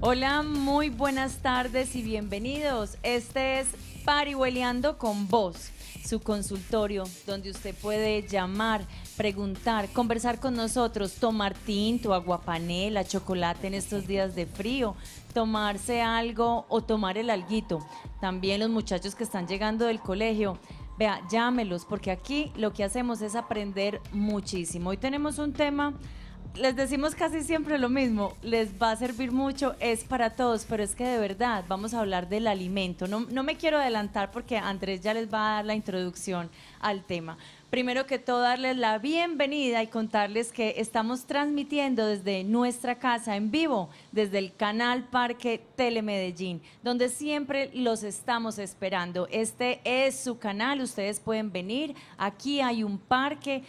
Hola, muy buenas tardes y bienvenidos. Este es Parihueliando con Vos, su consultorio donde usted puede llamar, preguntar, conversar con nosotros, tomar tinto, aguapanela, chocolate en estos días de frío, tomarse algo o tomar el alguito. También los muchachos que están llegando del colegio. Vea, llámelos porque aquí lo que hacemos es aprender muchísimo. Hoy tenemos un tema, les decimos casi siempre lo mismo, les va a servir mucho, es para todos, pero es que de verdad vamos a hablar del alimento. No me quiero adelantar porque Andrés ya les va a dar la introducción al tema. Primero que todo, darles la bienvenida y contarles que estamos transmitiendo desde nuestra casa en vivo, desde el canal Parque Telemedellín, donde siempre los estamos esperando. Este es su canal, ustedes pueden venir. Aquí hay un parque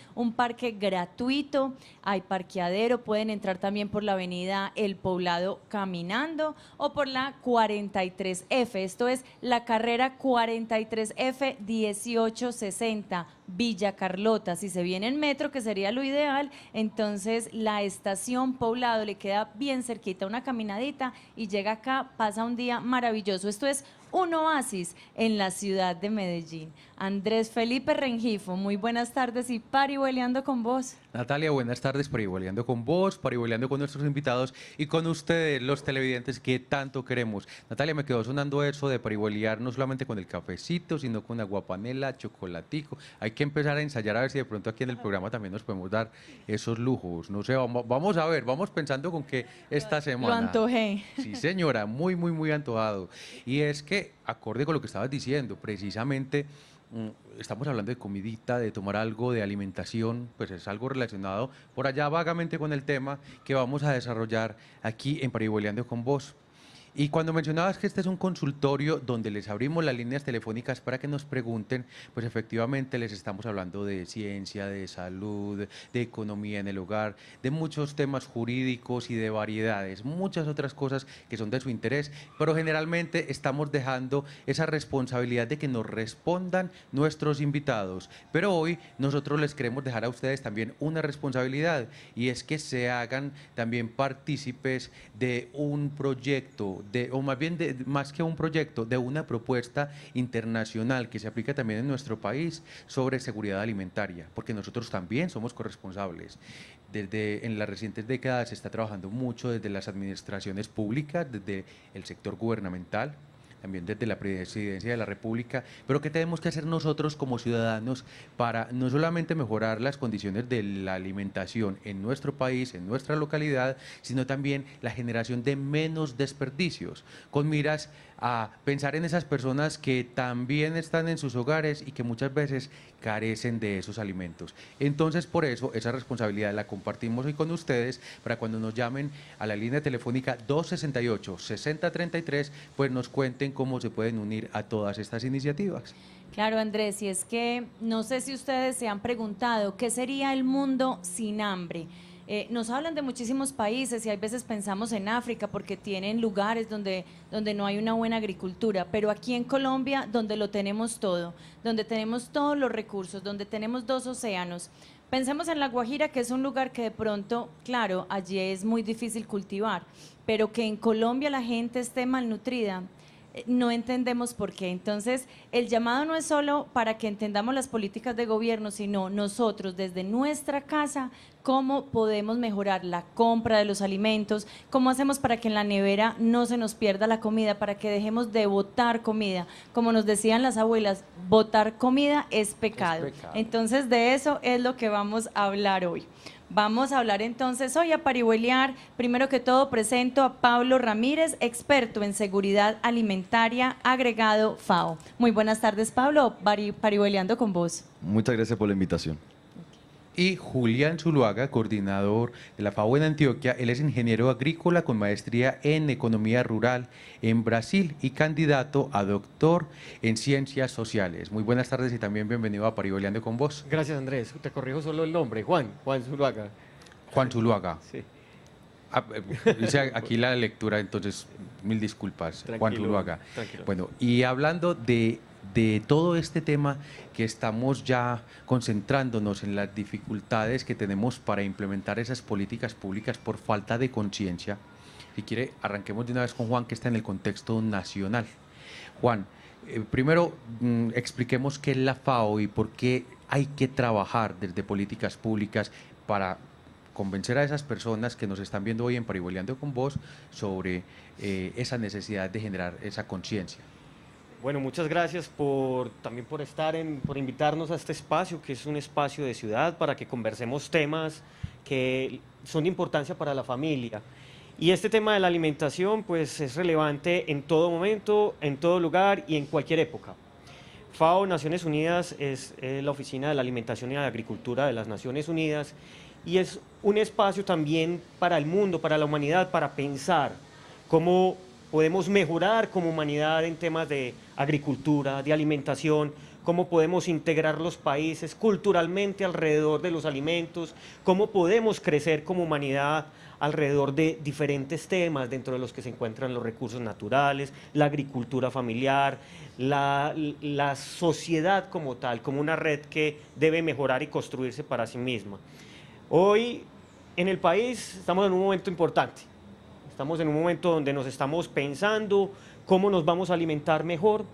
gratuito, hay parqueadero, pueden entrar también por la avenida El Poblado caminando o por la 43F. Esto es la carrera 43F 1860. Villa Carlota. Si se viene en metro, que sería lo ideal, entonces la estación Poblado le queda bien cerquita, una caminadita y llega acá, pasa un día maravilloso. Esto es un oasis en la ciudad de Medellín. Andrés Felipe Rengifo, muy buenas tardes y parihueliando con vos. Natalia, buenas tardes, parihueliando con vos, parihueliando con nuestros invitados y con ustedes, los televidentes que tanto queremos. Natalia, me quedó sonando eso de parihueliar no solamente con el cafecito, sino con aguapanela, chocolatico. Hay que empezar a ensayar a ver si de pronto aquí en el programa también nos podemos dar esos lujos. No sé, vamos a ver, vamos pensando con que esta semana. Lo antojé. Sí, señora, muy antojado. Y es que, acorde con lo que estabas diciendo, precisamente estamos hablando de comidita, de tomar algo, de alimentación, pues es algo relacionado por allá vagamente con el tema que vamos a desarrollar aquí en Parihueliando con Vos. Y cuando mencionabas que este es un consultorio donde les abrimos las líneas telefónicas para que nos pregunten, pues efectivamente les estamos hablando de ciencia, de salud, de economía en el hogar, de muchos temas jurídicos y de variedades, muchas otras cosas que son de su interés, pero generalmente estamos dejando esa responsabilidad de que nos respondan nuestros invitados. Pero hoy nosotros les queremos dejar a ustedes también una responsabilidad y es que se hagan también partícipes de un proyecto o más bien más que un proyecto, de una propuesta internacional que se aplica también en nuestro país sobre seguridad alimentaria, porque nosotros también somos corresponsables. En las recientes décadas se está trabajando mucho desde las administraciones públicas, desde el sector gubernamental, también desde la Presidencia de la República, pero ¿qué tenemos que hacer nosotros como ciudadanos para no solamente mejorar las condiciones de la alimentación en nuestro país, en nuestra localidad, sino también la generación de menos desperdicios, con miras a pensar en esas personas que también están en sus hogares y que muchas veces carecen de esos alimentos? Entonces, por eso, esa responsabilidad la compartimos hoy con ustedes para cuando nos llamen a la línea telefónica 268-6033, pues nos cuenten cómo se pueden unir a todas estas iniciativas. Claro, Andrés, y es que no sé si ustedes se han preguntado qué sería el mundo sin hambre. Nos hablan de muchísimos países y hay veces pensamos en África porque tienen lugares donde no hay una buena agricultura, pero aquí en Colombia, donde lo tenemos todo, donde tenemos todos los recursos, donde tenemos dos océanos. Pensemos en La Guajira, que es un lugar que de pronto, claro, allí es muy difícil cultivar, pero que en Colombia la gente esté malnutrida, no entendemos por qué. Entonces, el llamado no es solo para que entendamos las políticas de gobierno, sino nosotros desde nuestra casa, cómo podemos mejorar la compra de los alimentos, cómo hacemos para que en la nevera no se nos pierda la comida, para que dejemos de botar comida. Como nos decían las abuelas, botar comida es pecado. Entonces, de eso es lo que vamos a hablar hoy. Vamos a hablar entonces hoy a parihueliar. Primero que todo presento a Pablo Ramírez, experto en seguridad alimentaria, agregado FAO. Muy buenas tardes, Pablo, parihueliando con vos. Muchas gracias por la invitación. Y Julián Zuluaga, coordinador de la FAO en Antioquia. Él es ingeniero agrícola con maestría en economía rural en Brasil y candidato a doctor en ciencias sociales. Muy buenas tardes y también bienvenido a Parihueliando con vos. Gracias, Andrés. Te corrijo solo el nombre, Juan Zuluaga. Juan Zuluaga. Sí. Hice aquí la lectura, entonces mil disculpas. Tranquilo, Juan Zuluaga. tranquilo. Bueno, y hablando de todo este tema que estamos ya concentrándonos en las dificultades que tenemos para implementar esas políticas públicas por falta de conciencia, Si quiere, arranquemos de una vez con Juan, que está en el contexto nacional. Juan, primero expliquemos qué es la FAO y por qué hay que trabajar desde políticas públicas para convencer a esas personas que nos están viendo hoy en Parihueliando con Vos sobre esa necesidad de generar esa conciencia. Bueno, muchas gracias también por invitarnos a este espacio, que es un espacio de ciudad para que conversemos temas que son de importancia para la familia. Y este tema de la alimentación pues es relevante en todo momento, en todo lugar y en cualquier época. FAO, Naciones Unidas, es la Oficina de la Alimentación y la Agricultura de las Naciones Unidas y es un espacio también para el mundo, para la humanidad, para pensar cómo podemos mejorar como humanidad en temas de agricultura, de alimentación, cómo podemos integrar los países culturalmente alrededor de los alimentos, cómo podemos crecer como humanidad alrededor de diferentes temas, dentro de los que se encuentran los recursos naturales, la agricultura familiar, la sociedad como tal, como una red que debe mejorar y construirse para sí misma. Hoy en el país estamos en un momento importante, estamos en un momento donde nos estamos pensando cómo nos vamos a alimentar mejor,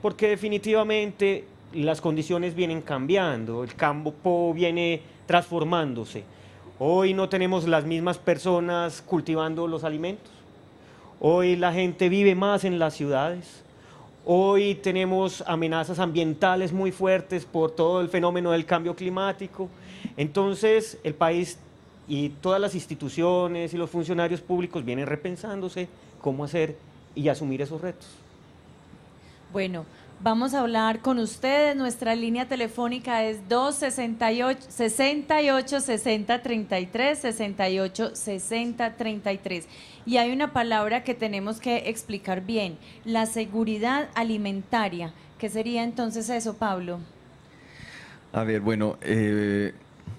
porque definitivamente las condiciones vienen cambiando, el campo viene transformándose. Hoy no tenemos las mismas personas cultivando los alimentos. Hoy la gente vive más en las ciudades. Hoy tenemos amenazas ambientales muy fuertes por todo el fenómeno del cambio climático. Entonces, el país y todas las instituciones y los funcionarios públicos vienen repensándose cómo hacer y asumir esos retos. Bueno, vamos a hablar con ustedes. Nuestra línea telefónica es 268-6033, 68-6033. Y hay una palabra que tenemos que explicar bien, la seguridad alimentaria. ¿Qué sería entonces eso, Pablo? A ver, bueno,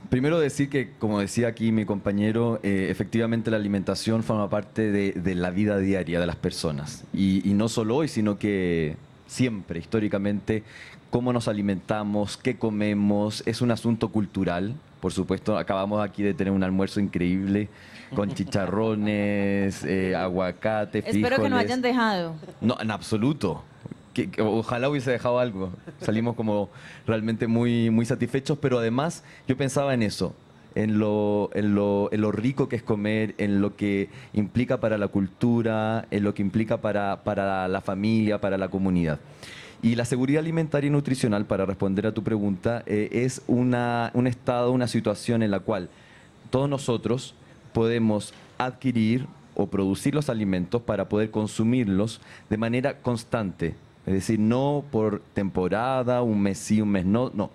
primero decir que, como decía aquí mi compañero, efectivamente la alimentación forma parte de la vida diaria de las personas. Y no solo hoy, sino que siempre, históricamente, cómo nos alimentamos, qué comemos, es un asunto cultural. Por supuesto, acabamos aquí de tener un almuerzo increíble con chicharrones, aguacate, frijoles. Espero que no hayan dejado. No, en absoluto. Ojalá hubiese dejado algo. Salimos como realmente muy, muy satisfechos, pero además yo pensaba en eso, en lo rico que es comer, en lo que implica para la cultura, en lo que implica para la familia, para la comunidad. Y la seguridad alimentaria y nutricional, para responder a tu pregunta, es un estado, una situación en la cual todos nosotros podemos adquirir o producir los alimentos para poder consumirlos de manera constante. Es decir, no por temporada, un mes sí, un mes no, no.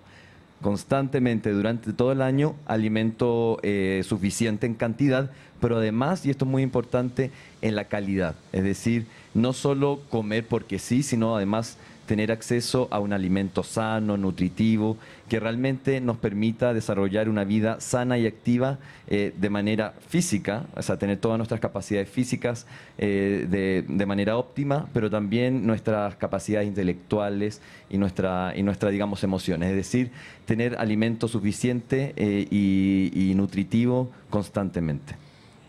Constantemente durante todo el año alimento suficiente en cantidad, pero además, y esto es muy importante, en la calidad. Es decir, no solo comer porque sí, sino además tener acceso a un alimento sano, nutritivo, que realmente nos permita desarrollar una vida sana y activa de manera física, o sea, tener todas nuestras capacidades físicas de manera óptima, pero también nuestras capacidades intelectuales y nuestra digamos, emociones. Es decir, tener alimento suficiente y nutritivo constantemente.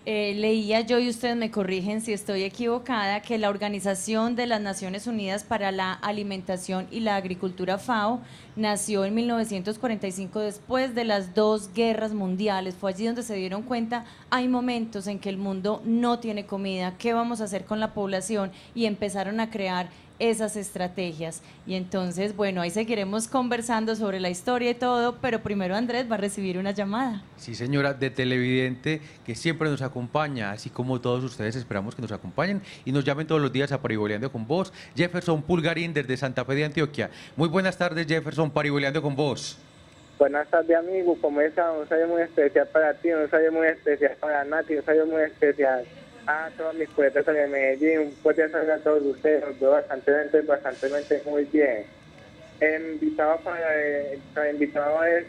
Leía yo, y ustedes me corrigen si estoy equivocada, que la Organización de las Naciones Unidas para la Alimentación y la Agricultura, FAO, nació en 1945 después de las dos guerras mundiales. Fue allí donde se dieron cuenta, hay momentos en que el mundo no tiene comida, ¿qué vamos a hacer con la población? Y empezaron a crear esas estrategias. Y entonces, bueno, ahí seguiremos conversando sobre la historia y todo, pero primero Andrés va a recibir una llamada. Sí, señora, de televidente que siempre nos acompaña, así como todos ustedes esperamos que nos acompañen y nos llamen todos los días a Parihueliando con Vos. Jefferson Pulgarín desde Santa Fe de Antioquia. Muy buenas tardes, Jefferson, Parihueliando con Vos. Buenas tardes, amigo. ¿Cómo estás? Un saludo muy especial para ti, un saludo muy especial para Nati, un saludo muy especial a todos mis poetas de Medellín, un fuerte saludo a todos ustedes, los veo bastante muy bien. Invitado es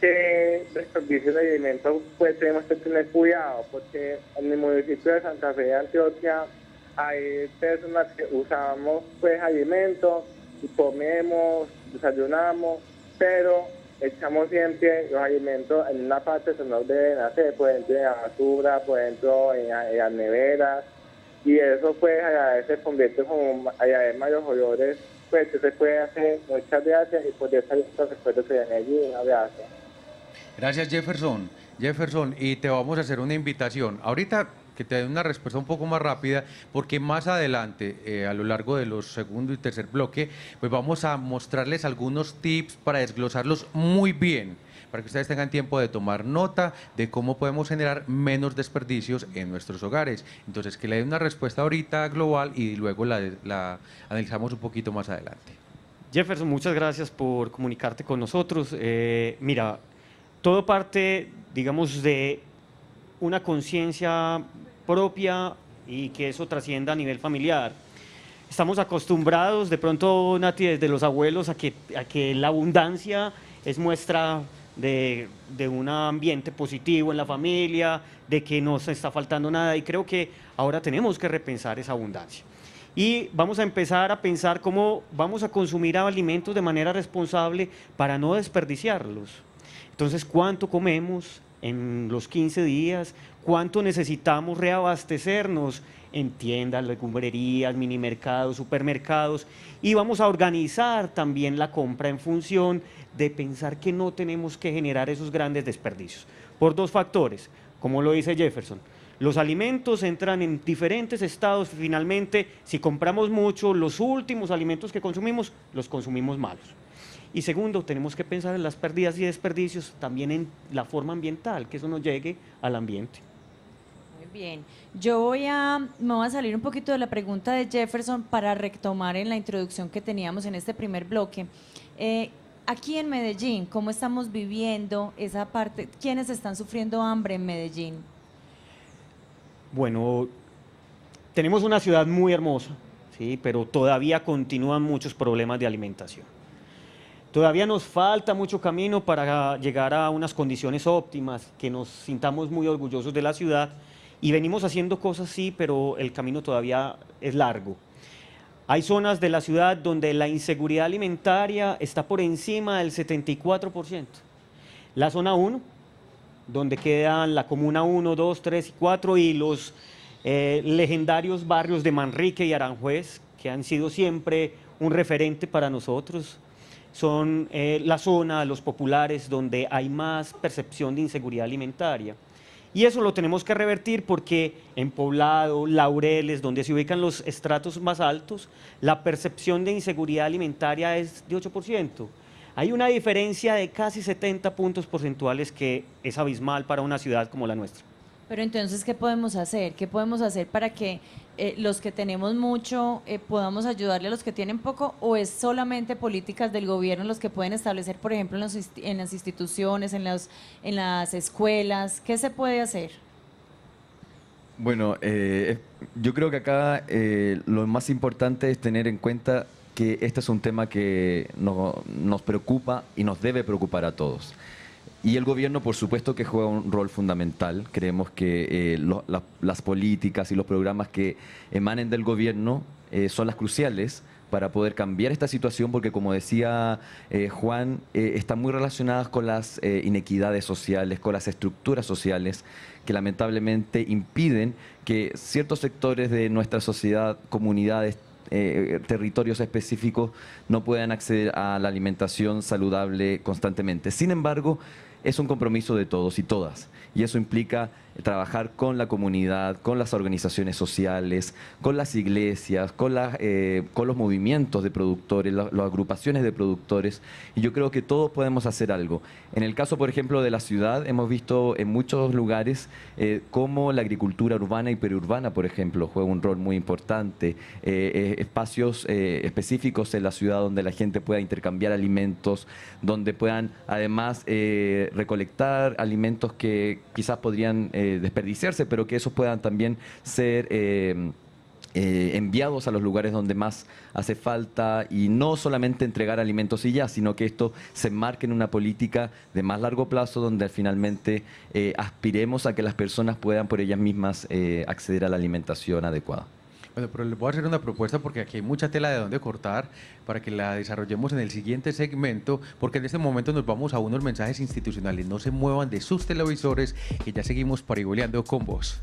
que desperdicios de alimentos, pues tenemos que tener cuidado, porque en el municipio de Santa Fe de Antioquia hay personas que usamos pues alimentos y comemos, desayunamos, pero echamos siempre los alimentos en una parte que no deben hacer, por ejemplo en la basura, por ejemplo en las neveras, y eso pues allá se convierte como allá en mayores olores, pues ¿qué se puede hacer? Muchas gracias y por eso recuerdo que viene allí, un abrazo. Gracias, Jefferson. Jefferson, y te vamos a hacer una invitación. Ahorita que te dé una respuesta un poco más rápida, porque más adelante, a lo largo de los segundo y tercer bloque, pues vamos a mostrarles algunos tips para desglosarlos muy bien, para que ustedes tengan tiempo de tomar nota de cómo podemos generar menos desperdicios en nuestros hogares. Entonces, que le dé una respuesta ahorita global y luego la analizamos un poquito más adelante. Jefferson, muchas gracias por comunicarte con nosotros. Mira, todo parte, digamos, de una conciencia propia y que eso trascienda a nivel familiar. Estamos acostumbrados, de pronto, Nati, desde los abuelos, a que la abundancia es muestra de un ambiente positivo en la familia, de que no se está faltando nada, y creo que ahora tenemos que repensar esa abundancia. Y vamos a empezar a pensar cómo vamos a consumir alimentos de manera responsable para no desperdiciarlos. Entonces, ¿cuánto comemos en los 15 días? ¿Cuánto necesitamos reabastecernos en tiendas, legumbrerías, minimercados, supermercados? Y vamos a organizar también la compra en función de pensar que no tenemos que generar esos grandes desperdicios. Por dos factores, como lo dice Jefferson. Los alimentos entran en diferentes estados. Finalmente, si compramos mucho, los últimos alimentos que consumimos, los consumimos malos. Y segundo, tenemos que pensar en las pérdidas y desperdicios, también en la forma ambiental, que eso no llegue al ambiente. Muy bien. Me voy a salir un poquito de la pregunta de Jefferson para retomar en la introducción que teníamos en este primer bloque. Aquí en Medellín, ¿cómo estamos viviendo esa parte? ¿Quiénes están sufriendo hambre en Medellín? Bueno, tenemos una ciudad muy hermosa, ¿sí? Pero todavía continúan muchos problemas de alimentación. Todavía nos falta mucho camino para llegar a unas condiciones óptimas, que nos sintamos muy orgullosos de la ciudad, y venimos haciendo cosas, sí, pero el camino todavía es largo. Hay zonas de la ciudad donde la inseguridad alimentaria está por encima del 74%. La zona 1, donde quedan la comuna 1, 2, 3 y 4 y los legendarios barrios de Manrique y Aranjuez, que han sido siempre un referente para nosotros. Son la zona, los populares, donde hay más percepción de inseguridad alimentaria. Y eso lo tenemos que revertir porque en Poblado, Laureles, donde se ubican los estratos más altos, la percepción de inseguridad alimentaria es de 8%. Hay una diferencia de casi 70 puntos porcentuales que es abismal para una ciudad como la nuestra. Pero entonces, ¿qué podemos hacer? ¿Qué podemos hacer para que los que tenemos mucho podamos ayudarle a los que tienen poco? ¿O es solamente políticas del gobierno los que pueden establecer, por ejemplo, en las instituciones, en las escuelas? ¿Qué se puede hacer? Bueno, yo creo que acá lo más importante es tener en cuenta que este es un tema que nos preocupa y nos debe preocupar a todos. Y el gobierno, por supuesto, que juega un rol fundamental. Creemos que las políticas y los programas que emanen del gobierno son las cruciales para poder cambiar esta situación, porque como decía Juan, están muy relacionadas con las inequidades sociales, con las estructuras sociales que lamentablemente impiden que ciertos sectores de nuestra sociedad, comunidades, territorios específicos no puedan acceder a la alimentación saludable constantemente. Sin embargo, es un compromiso de todos y todas, y eso implica trabajar con la comunidad, con las organizaciones sociales, con las iglesias, con los movimientos de productores, las agrupaciones de productores, y yo creo que todos podemos hacer algo. En el caso, por ejemplo, de la ciudad, hemos visto en muchos lugares cómo la agricultura urbana y periurbana, por ejemplo, juega un rol muy importante, espacios específicos en la ciudad donde la gente pueda intercambiar alimentos, donde puedan además recolectar alimentos que quizás podrían desperdiciarse, pero que esos puedan también ser enviados a los lugares donde más hace falta, y no solamente entregar alimentos y ya, sino que esto se enmarque en una política de más largo plazo donde finalmente aspiremos a que las personas puedan por ellas mismas acceder a la alimentación adecuada. Bueno, pero les voy a hacer una propuesta porque aquí hay mucha tela de dónde cortar para que la desarrollemos en el siguiente segmento, porque en este momento nos vamos a unos mensajes institucionales. No se muevan de sus televisores, que ya seguimos parihueleando con vos.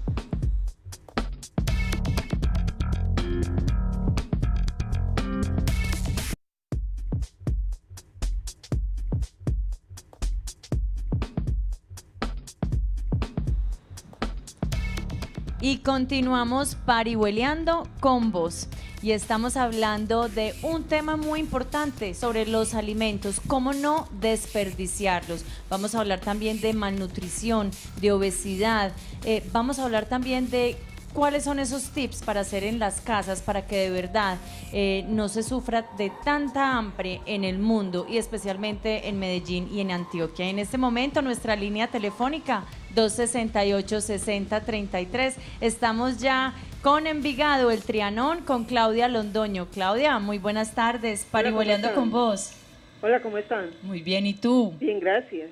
Y continuamos parihueleando con vos. Y estamos hablando de un tema muy importante sobre los alimentos, cómo no desperdiciarlos. Vamos a hablar también de malnutrición, de obesidad. Vamos a hablar también de cuáles son esos tips para hacer en las casas para que de verdad no se sufra de tanta hambre en el mundo y especialmente en Medellín y en Antioquia. En este momento nuestra línea telefónica 268-6033. Estamos ya con Envigado, el Trianón, con Claudia Londoño. Claudia, muy buenas tardes, parihueleando con vos. Hola, ¿cómo están? Muy bien, ¿y tú? Bien, gracias.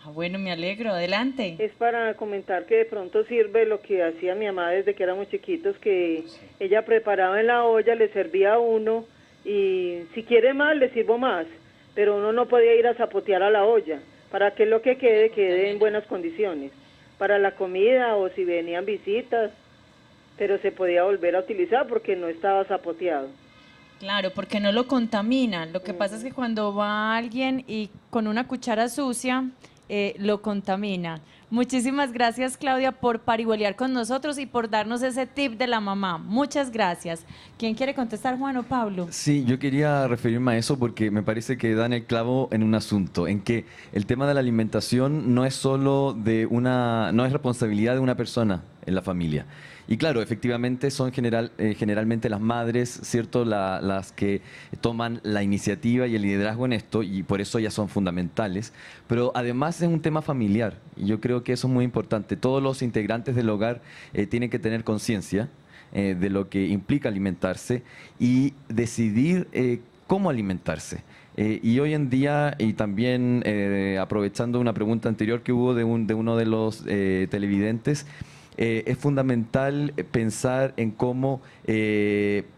Ah, bueno, me alegro, adelante. Es para comentar que de pronto sirve lo que hacía mi mamá desde que éramos chiquitos, que ella preparaba en la olla, le servía a uno y si quiere más, le sirvo más, pero uno no podía ir a zapotear a la olla para que lo que quede en buenas condiciones para la comida o si venían visitas, pero se podía volver a utilizar porque no estaba zapoteado. Claro, porque no lo contaminan. Lo que pasa es que cuando va alguien y con una cuchara sucia, lo contamina. Muchísimas gracias, Claudia, por parihuelear con nosotros y por darnos ese tip de la mamá. Muchas gracias. ¿Quién quiere contestar, Juan o Pablo? Sí, yo quería referirme a eso porque me parece que dan el clavo en un asunto, en que el tema de la alimentación no es solo no es responsabilidad de una persona en la familia. Y claro, efectivamente son generalmente las madres, ¿cierto?, las que toman la iniciativa y el liderazgo en esto, y por eso ellas son fundamentales. Pero además es un tema familiar, y yo creo que eso es muy importante. Todos los integrantes del hogar tienen que tener conciencia de lo que implica alimentarse y decidir cómo alimentarse. Y hoy en día, y también aprovechando una pregunta anterior que hubo de uno de los televidentes, es fundamental pensar en cómo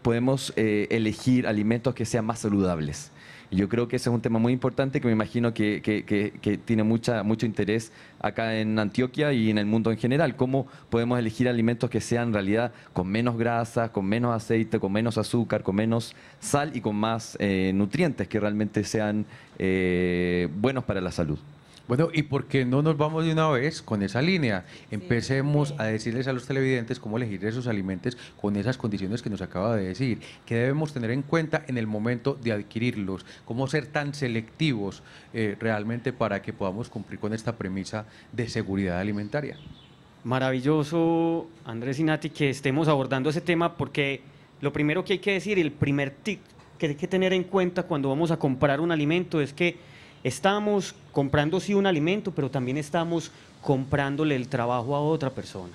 podemos elegir alimentos que sean más saludables. Y yo creo que ese es un tema muy importante que me imagino que tiene mucho interés acá en Antioquia y en el mundo en general. Cómo podemos elegir alimentos que sean en realidad con menos grasa, con menos aceite, con menos azúcar, con menos sal y con más nutrientes que realmente sean buenos para la salud. Bueno, ¿y por qué no nos vamos de una vez con esa línea? Empecemos a decirles a los televidentes cómo elegir esos alimentos con esas condiciones que nos acaba de decir, qué debemos tener en cuenta en el momento de adquirirlos, cómo ser tan selectivos realmente para que podamos cumplir con esta premisa de seguridad alimentaria. Maravilloso, Andrés y Nati, que estemos abordando ese tema porque lo primero que hay que decir, el primer tip que hay que tener en cuenta cuando vamos a comprar un alimento es que estamos comprando sí un alimento, pero también estamos comprándole el trabajo a otra persona.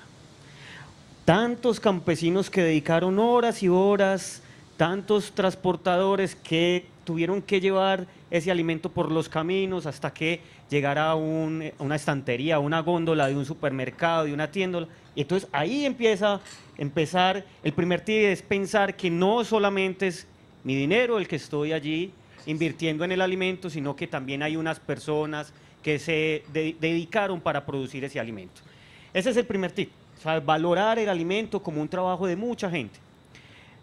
Tantos campesinos que dedicaron horas y horas, tantos transportadores que tuvieron que llevar ese alimento por los caminos hasta que llegara a una estantería, a una góndola de un supermercado, de una tienda. Y entonces ahí empezar, el primer tip es pensar que no solamente es mi dinero el que estoy allí invirtiendo en el alimento, sino que también hay unas personas que se dedicaron para producir ese alimento. Ese es el primer tip, o sea, valorar el alimento como un trabajo de mucha gente.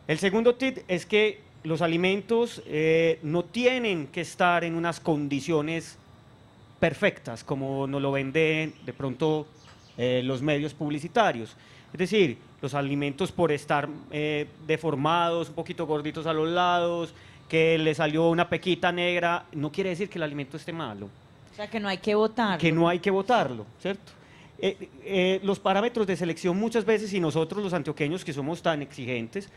El segundo tip es que los alimentos no tienen que estar en unas condiciones perfectas, como nos lo venden de pronto los medios publicitarios. Es decir, los alimentos por estar deformados, un poquito gorditos a los lados, que le salió una pequita negra, no quiere decir que el alimento esté malo. O sea, que no hay que botarlo. Que no hay que botarlo, ¿cierto? Los parámetros de selección muchas veces, y nosotros los antioqueños que somos tan exigentes,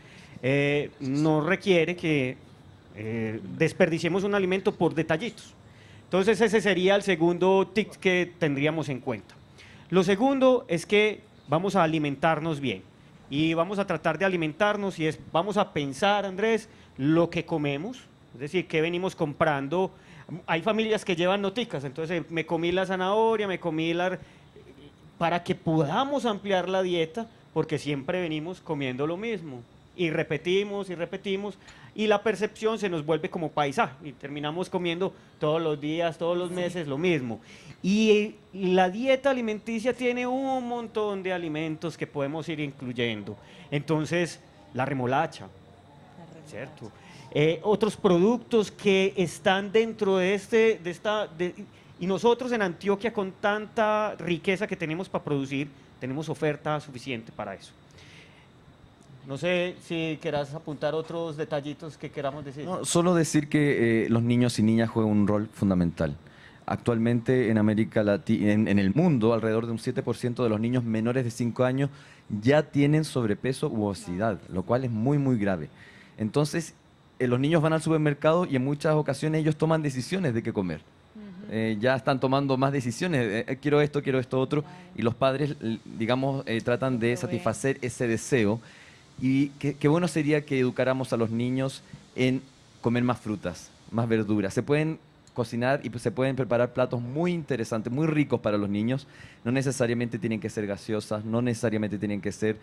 no requiere que desperdiciemos un alimento por detallitos. Entonces ese sería el segundo tip que tendríamos en cuenta. Lo segundo es que vamos a alimentarnos bien y vamos a tratar de alimentarnos y vamos a pensar, Andrés, lo que comemos, es decir, qué venimos comprando. Hay familias que llevan noticas, entonces me comí la zanahoria, para que podamos ampliar la dieta, porque siempre venimos comiendo lo mismo y repetimos y la percepción se nos vuelve como paisaje y terminamos comiendo todos los días, todos los meses lo mismo. Y la dieta alimenticia tiene un montón de alimentos que podemos ir incluyendo. Entonces, la remolacha, ¿cierto? Otros productos que están dentro de y nosotros en Antioquia con tanta riqueza que tenemos para producir, tenemos oferta suficiente para eso. No sé si querás apuntar otros detallitos que queramos decir. No, solo decir que los niños y niñas juegan un rol fundamental. Actualmente en América Latina, en el mundo, alrededor de un 7% de los niños menores de 5 años ya tienen sobrepeso u obesidad, lo cual es muy, muy grave. Entonces, los niños van al supermercado y en muchas ocasiones ellos toman decisiones de qué comer. Ya están tomando más decisiones, quiero esto otro, y los padres, digamos, tratan de satisfacer ese deseo. Y qué bueno sería que educáramos a los niños en comer más frutas, más verduras. Se pueden cocinar y se pueden preparar platos muy interesantes, muy ricos para los niños. No necesariamente tienen que ser gaseosas, no necesariamente tienen que ser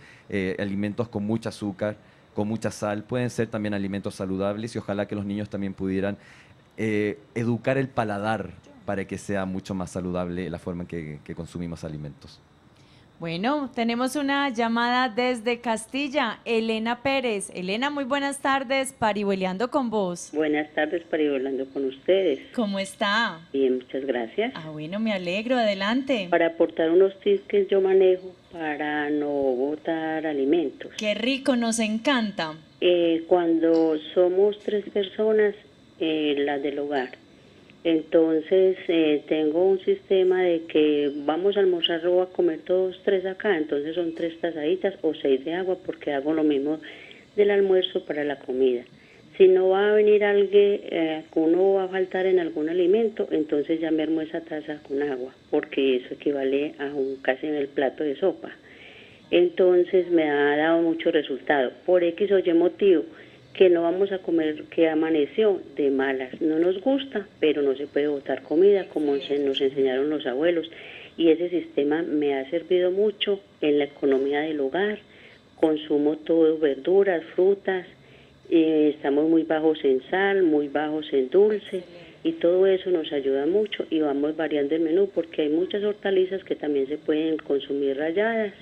alimentos con mucho azúcar, con mucha sal. Pueden ser también alimentos saludables y ojalá que los niños también pudieran educar el paladar para que sea mucho más saludable la forma en que consumimos alimentos. Bueno, tenemos una llamada desde Castilla, Elena Pérez. Elena, muy buenas tardes, parihueleando con vos. Buenas tardes, parihueleando con ustedes. ¿Cómo está? Bien, muchas gracias. Ah, bueno, me alegro, adelante. Para aportar unos tips que yo manejo para no botar alimentos. Qué rico, nos encanta. Cuando somos 3 personas, las del hogar, entonces tengo un sistema de que vamos a almorzar o a comer todos 3 acá, entonces son 3 tazaditas o 6 de agua porque hago lo mismo del almuerzo para la comida. Si no va a venir alguien, que uno va a faltar en algún alimento, entonces ya me armo esa taza con agua, porque eso equivale a casi en el plato de sopa. Entonces me ha dado mucho resultado. Por X o Y motivo, que no vamos a comer, que amaneció de malas. No nos gusta, pero no se puede botar comida, como nos enseñaron los abuelos. Y ese sistema me ha servido mucho en la economía del hogar. Consumo todo, verduras, frutas, estamos muy bajos en sal, muy bajos en dulce, y todo eso nos ayuda mucho y vamos variando el menú porque hay muchas hortalizas que también se pueden consumir ralladas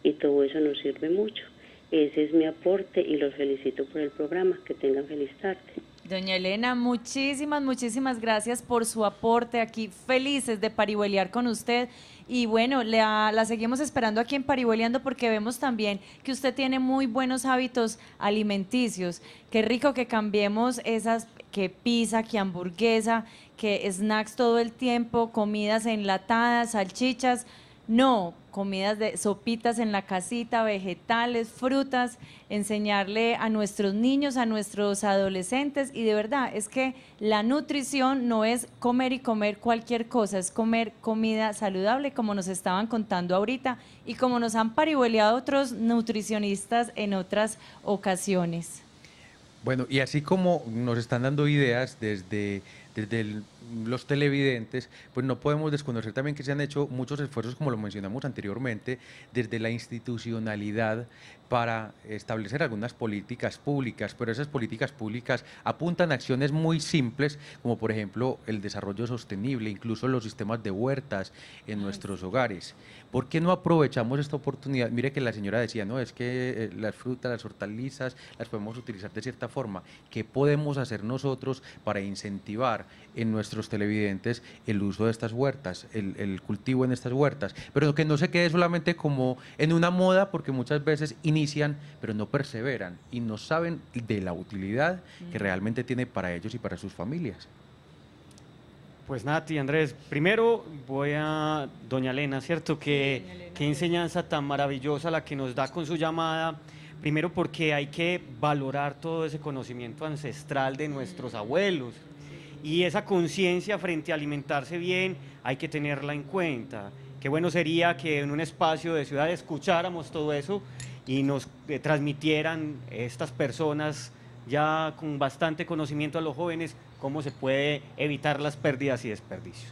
y todo eso nos sirve mucho. Ese es mi aporte y los felicito por el programa. Que tengan feliz tarde. Doña Elena, muchísimas gracias por su aporte aquí. Felices de parihuelear con usted. Y bueno, la seguimos esperando aquí en Parihueleando porque vemos también que usted tiene muy buenos hábitos alimenticios. Qué rico que cambiemos esas, que pizza, que hamburguesa, que snacks todo el tiempo, comidas enlatadas, salchichas. No, comidas de sopitas en la casita, vegetales, frutas, enseñarle a nuestros niños, a nuestros adolescentes, y de verdad es que la nutrición no es comer y comer cualquier cosa, es comer comida saludable, como nos estaban contando ahorita y como nos han parihueleado otros nutricionistas en otras ocasiones. Bueno, y así como nos están dando ideas desde los televidentes, pues no podemos desconocer también que se han hecho muchos esfuerzos, como lo mencionamos anteriormente, desde la institucionalidad para establecer algunas políticas públicas, pero esas políticas públicas apuntan a acciones muy simples, como por ejemplo el desarrollo sostenible, incluso los sistemas de huertas en nuestros hogares. ¿Por qué no aprovechamos esta oportunidad? Mire que la señora decía, no, es que las frutas, las hortalizas, las podemos utilizar de cierta forma. ¿Qué podemos hacer nosotros para incentivar en nuestros televidentes el uso de estas huertas, el cultivo en estas huertas? Pero que no se quede solamente como en una moda, porque muchas veces inician, pero no perseveran y no saben de la utilidad que realmente tiene para ellos y para sus familias. Pues Nati, Andrés, primero voy a doña Elena, ¿cierto? Qué enseñanza tan maravillosa la que nos da con su llamada. Primero porque hay que valorar todo ese conocimiento ancestral de nuestros abuelos y esa conciencia frente a alimentarse bien hay que tenerla en cuenta. Qué bueno sería que en un espacio de ciudad escucháramos todo eso y nos transmitieran estas personas ya con bastante conocimiento a los jóvenes cómo se puede evitar las pérdidas y desperdicios.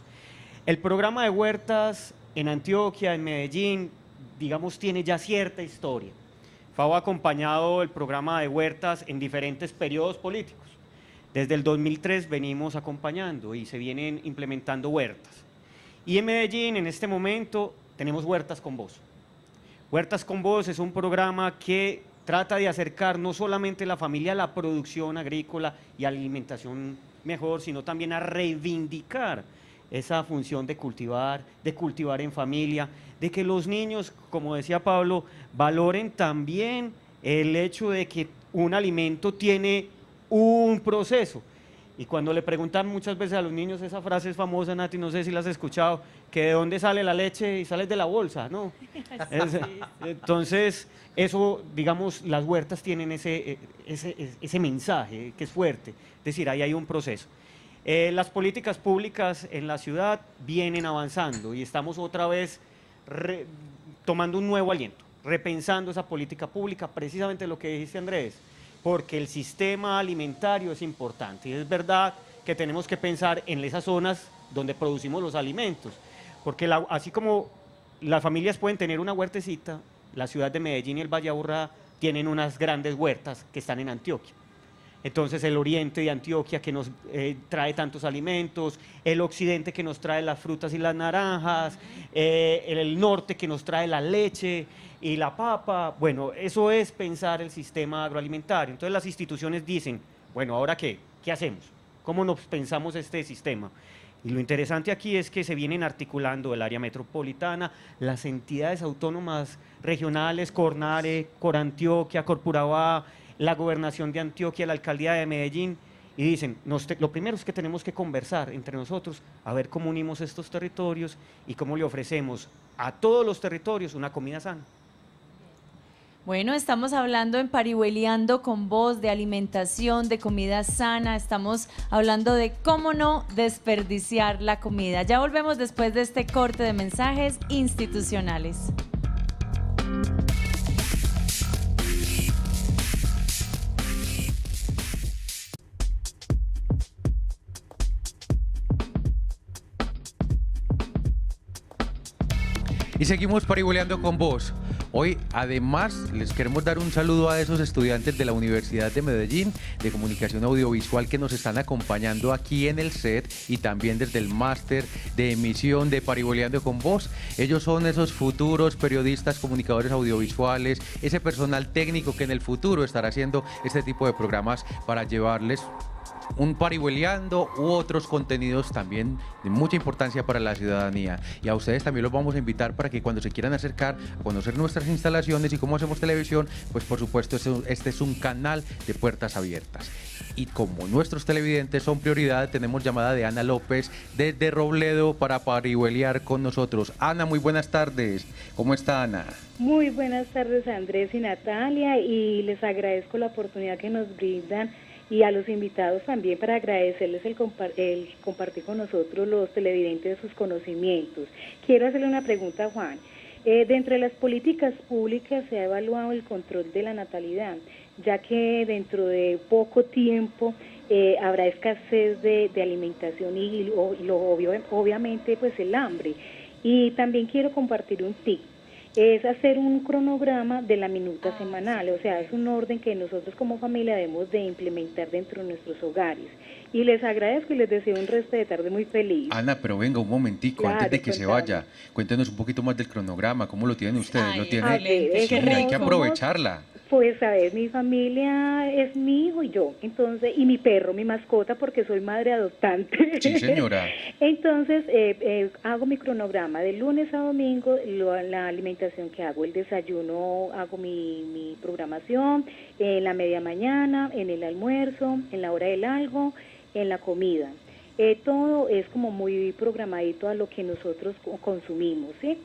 El programa de huertas en Antioquia, en Medellín, digamos, tiene ya cierta historia. FAO ha acompañado el programa de huertas en diferentes periodos políticos. Desde el 2003 venimos acompañando y se vienen implementando huertas. Y en Medellín, en este momento, tenemos Huertas con Vos. Huertas con Vos es un programa que trata de acercar no solamente la familia a la producción agrícola y a la alimentación mejor, sino también a reivindicar esa función de cultivar en familia, de que los niños, como decía Pablo, valoren también el hecho de que un alimento tiene un proceso. Y cuando le preguntan muchas veces a los niños, esa frase es famosa, Nati, no sé si la has escuchado, que de dónde sale la leche y sale de la bolsa, ¿no? Entonces, eso, digamos, las huertas tienen ese mensaje que es fuerte, es decir, ahí hay un proceso. Las políticas públicas en la ciudad vienen avanzando y estamos otra vez tomando un nuevo aliento, repensando esa política pública, precisamente lo que dijiste, Andrés, porque el sistema alimentario es importante y es verdad que tenemos que pensar en esas zonas donde producimos los alimentos, porque así como las familias pueden tener una huertecita, la ciudad de Medellín y el Valle Aburrá tienen unas grandes huertas que están en Antioquia. Entonces el oriente de Antioquia que nos trae tantos alimentos, el occidente que nos trae las frutas y las naranjas, el norte que nos trae la leche y la papa. Bueno, eso es pensar el sistema agroalimentario. Entonces las instituciones dicen, bueno, ¿ahora qué? ¿Qué hacemos? ¿Cómo nos pensamos este sistema? Y lo interesante aquí es que se vienen articulando el área metropolitana, las entidades autónomas regionales, Cornare, Corantioquia, Corpurabá, la gobernación de Antioquia, la alcaldía de Medellín, y dicen, lo primero es que tenemos que conversar entre nosotros, a ver cómo unimos estos territorios y cómo le ofrecemos a todos los territorios una comida sana. Bueno, estamos hablando en Parihueliando con Vos de alimentación, de comida sana, estamos hablando de cómo no desperdiciar la comida. Ya volvemos después de este corte de mensajes institucionales. Y seguimos parihueleando con vos. Hoy, además, les queremos dar un saludo a esos estudiantes de la Universidad de Medellín de Comunicación Audiovisual que nos están acompañando aquí en el set y también desde el máster de emisión de Parihueleando con vos. Ellos son esos futuros periodistas, comunicadores audiovisuales, ese personal técnico que en el futuro estará haciendo este tipo de programas para llevarles un parihueleando u otros contenidos también de mucha importancia para la ciudadanía. Y a ustedes también los vamos a invitar para que cuando se quieran acercar a conocer nuestras instalaciones y cómo hacemos televisión, pues por supuesto este es un canal de puertas abiertas. Y como nuestros televidentes son prioridad, tenemos llamada de Ana López desde Robledo para parihuelear con nosotros. Ana, muy buenas tardes. ¿Cómo está, Ana? Muy buenas tardes, Andrés y Natalia, y les agradezco la oportunidad que nos brindan y a los invitados también para agradecerles el compartir con nosotros los televidentes de sus conocimientos. Quiero hacerle una pregunta a Juan. Dentro de las políticas públicas se ha evaluado el control de la natalidad, ya que dentro de poco tiempo habrá escasez de alimentación y obviamente pues el hambre. Y también quiero compartir un tip. Es hacer un cronograma de la minuta semanal, o sea, es un orden que nosotros como familia debemos de implementar dentro de nuestros hogares. Y les agradezco y les deseo un resto de tarde muy feliz. Ana, pero venga un momentico, claro, antes de que se vaya, cuéntenos un poquito más del cronograma, ¿cómo lo tienen ustedes? Ay, ¿Lo tienen? excelente, Sí, hay que aprovecharla. Pues a ver, mi familia es mi hijo y yo, entonces, y mi perro, mi mascota, porque soy madre adoptante. Sí, señora. Entonces, hago mi cronograma de lunes a domingo, la alimentación que hago, el desayuno, hago mi programación, en la media mañana, en el almuerzo, en la hora del algo, en la comida. Todo es como muy programadito a lo que nosotros consumimos, ¿sí?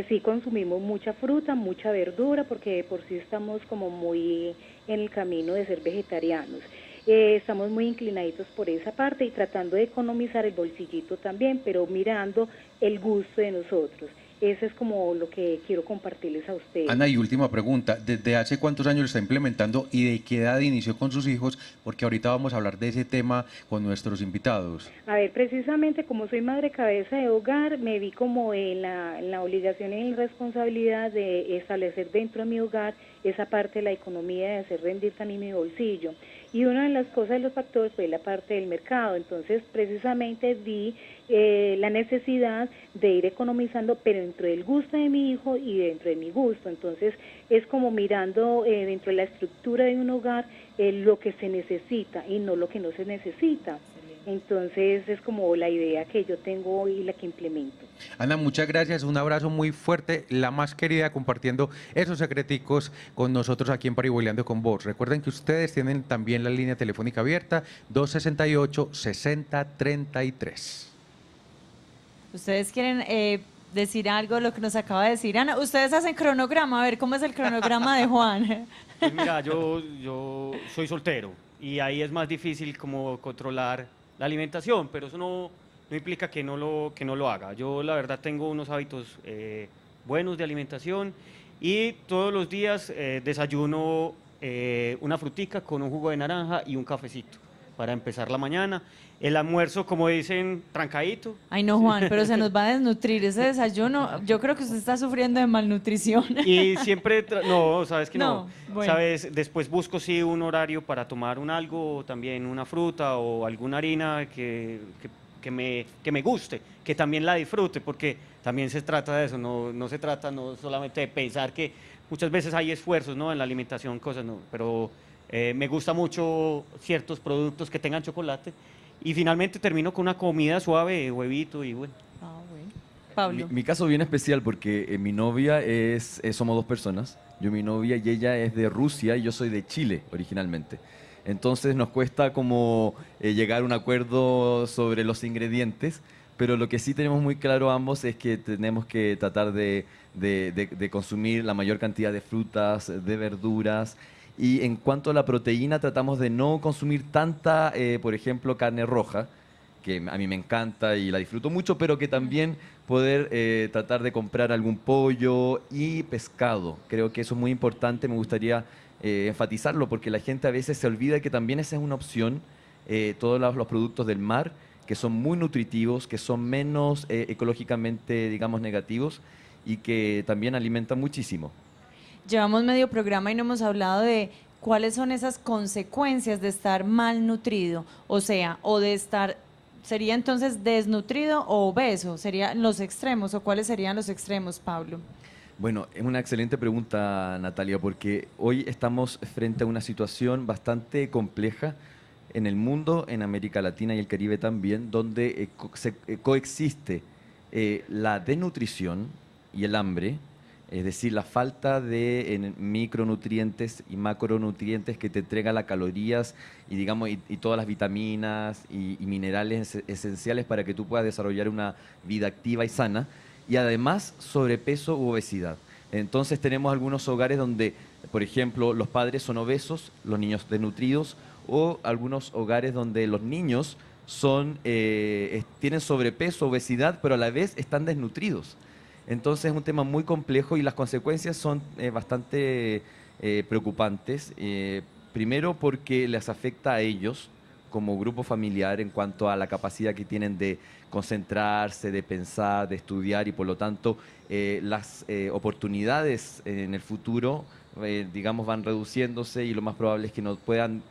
Sí consumimos mucha fruta, mucha verdura, porque de por sí estamos como muy en el camino de ser vegetarianos. Estamos muy inclinaditos por esa parte y tratando de economizar el bolsillito también, pero mirando el gusto de nosotros. Eso es como lo que quiero compartirles a ustedes. Ana, y última pregunta, ¿desde hace cuántos años lo está implementando y de qué edad inició con sus hijos? Porque ahorita vamos a hablar de ese tema con nuestros invitados. A ver, precisamente como soy madre cabeza de hogar, me vi como en la obligación y en la responsabilidad de establecer dentro de mi hogar esa parte de la economía, de hacer rendir también mi bolsillo. Y una de las cosas, de los factores, fue la parte del mercado. Entonces, precisamente vi la necesidad de ir economizando, pero dentro del gusto de mi hijo y dentro de mi gusto. Entonces, es como mirando dentro de la estructura de un hogar lo que se necesita y no lo que no se necesita. Entonces, es como la idea que yo tengo y la que implemento. Ana, muchas gracias, un abrazo muy fuerte, la más querida, compartiendo esos secreticos con nosotros aquí en Parihueliando con Vos. Recuerden que ustedes tienen también la línea telefónica abierta, 268-6033. ¿Ustedes quieren decir algo, lo que nos acaba de decir Ana? Ustedes hacen cronograma, a ver, ¿cómo es el cronograma de Juan? Pues mira, yo soy soltero y ahí es más difícil como controlar la alimentación, pero eso no implica que no lo haga. Yo la verdad tengo unos hábitos buenos de alimentación y todos los días desayuno una frutica con un jugo de naranja y un cafecito para empezar la mañana. El almuerzo, como dicen, trancadito. Ay, no, Juan, pero se nos va a desnutrir ese desayuno. Yo creo que usted está sufriendo de malnutrición. Y siempre, no, sabes que no. Bueno. Sabes, después busco sí un horario para tomar un algo, también una fruta o alguna harina que me guste, que también la disfrute, porque también se trata de eso, no se trata no solamente de pensar que muchas veces hay esfuerzos, ¿no?, en la alimentación, cosas, ¿no? Pero me gusta mucho ciertos productos que tengan chocolate y finalmente termino con una comida suave, huevito y bueno. Ah, bueno. Pablo. Mi caso bien especial porque mi novia somos dos personas. Yo, mi novia, y ella es de Rusia y yo soy de Chile originalmente. Entonces nos cuesta como llegar a un acuerdo sobre los ingredientes, pero lo que sí tenemos muy claro ambos es que tenemos que tratar de consumir la mayor cantidad de frutas, de verduras. Y en cuanto a la proteína, tratamos de no consumir tanta, por ejemplo, carne roja, que a mí me encanta y la disfruto mucho, pero que también poder tratar de comprar algún pollo y pescado. Creo que eso es muy importante, me gustaría enfatizarlo, porque la gente a veces se olvida que también esa es una opción, todos los productos del mar, que son muy nutritivos, que son menos ecológicamente, digamos, negativos y que también alimentan muchísimo. Llevamos medio programa y no hemos hablado de cuáles son esas consecuencias de estar malnutrido, o sea, o de estar, sería entonces desnutrido o obeso, serían los extremos, o cuáles serían los extremos, Pablo. Bueno, es una excelente pregunta, Natalia, porque hoy estamos frente a una situación bastante compleja en el mundo, en América Latina y el Caribe también, donde coexiste la desnutrición y el hambre, es decir, la falta de micronutrientes y macronutrientes que te entregan las calorías y, digamos, y todas las vitaminas y minerales esenciales para que tú puedas desarrollar una vida activa y sana, y además sobrepeso u obesidad. Entonces tenemos algunos hogares donde, por ejemplo, los padres son obesos, los niños desnutridos, o algunos hogares donde los niños tienen sobrepeso, obesidad, pero a la vez están desnutridos. Entonces es un tema muy complejo y las consecuencias son bastante preocupantes. Primero porque les afecta a ellos como grupo familiar en cuanto a la capacidad que tienen de concentrarse, de pensar, de estudiar, y por lo tanto las oportunidades en el futuro, digamos, van reduciéndose, y lo más probable es que no puedan